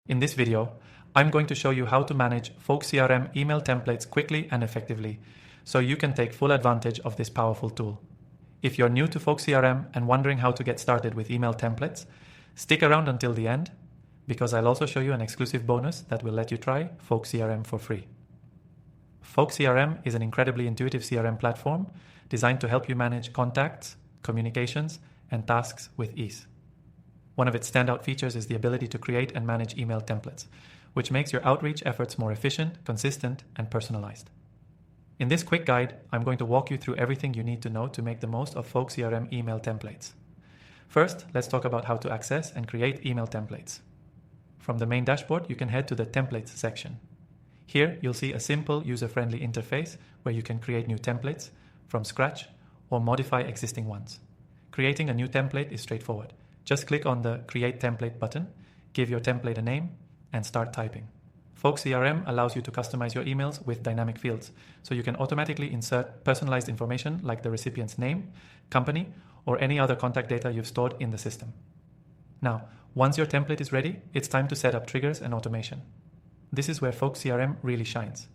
In this video, I'm going to show you how to manage Folk CRM email templates quickly and effectively, so you can take full advantage of this powerful tool. If you're new to Folk CRM and wondering how to get started with email templates, stick around until the end, because I'll also show you an exclusive bonus that will let you try Folk CRM for free. Folk CRM is an incredibly intuitive CRM platform designed to help you manage contacts, communications, and tasks with ease. One of its standout features is the ability to create and manage email templates, which makes your outreach efforts more efficient, consistent, and personalized. In this quick guide, I'm going to walk you through everything you need to know to make the most of Folk CRM email templates. First, let's talk about how to access and create email templates. From the main dashboard, you can head to the Templates section. Here, you'll see a simple, user-friendly interface where you can create new templates from scratch or modify existing ones. Creating a new template is straightforward. Just click on the Create Template button, give your template a name, and start typing. Folk CRM allows you to customize your emails with dynamic fields, so you can automatically insert personalized information like the recipient's name, company, or any other contact data you've stored in the system. Now, once your template is ready, it's time to set up triggers and automation. This is where Folk CRM really shines.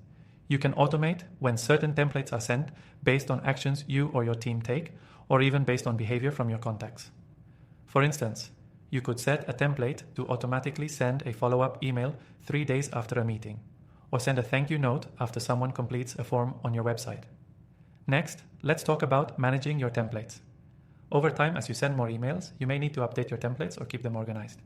You can automate when certain templates are sent based on actions you or your team take, or even based on behavior from your contacts. For instance, you could set a template to automatically send a follow-up email 3 days after a meeting, or send a thank you note after someone completes a form on your website. Next, let's talk about managing your templates. Over time, as you send more emails, you may need to update your templates or keep them organized.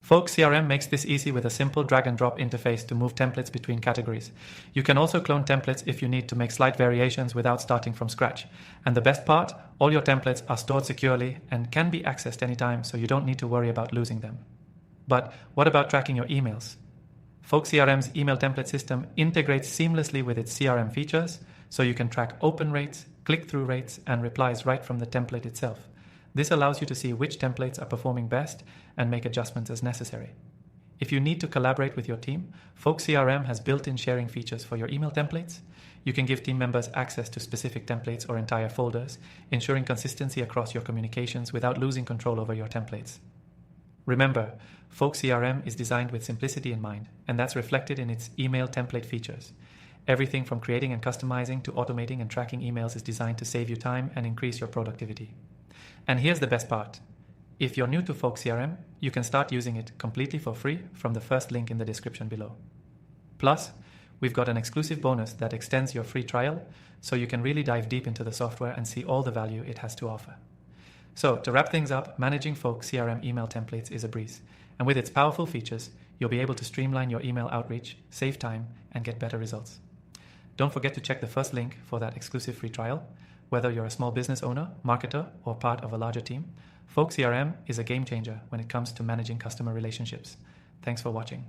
Folk CRM makes this easy with a simple drag-and-drop interface to move templates between categories. You can also clone templates if you need to make slight variations without starting from scratch. And the best part, all your templates are stored securely and can be accessed anytime, so you don't need to worry about losing them. But what about tracking your emails? Folk CRM's email template system integrates seamlessly with its CRM features, so you can track open rates, click-through rates, and replies right from the template itself. This allows you to see which templates are performing best and make adjustments as necessary. If you need to collaborate with your team, Folk CRM has built-in sharing features for your email templates. You can give team members access to specific templates or entire folders, ensuring consistency across your communications without losing control over your templates. Remember, Folk CRM is designed with simplicity in mind, and that's reflected in its email template features. Everything from creating and customizing to automating and tracking emails is designed to save you time and increase your productivity. And here's the best part. If you're new to Folk CRM, you can start using it completely for free from the first link in the description below. Plus, we've got an exclusive bonus that extends your free trial, so you can really dive deep into the software and see all the value it has to offer. So, to wrap things up, managing Folk CRM email templates is a breeze. And with its powerful features, you'll be able to streamline your email outreach, save time, and get better results. Don't forget to check the first link for that exclusive free trial. Whether you're a small business owner, marketer, or part of a larger team, Folk CRM is a game changer when it comes to managing customer relationships. Thanks for watching.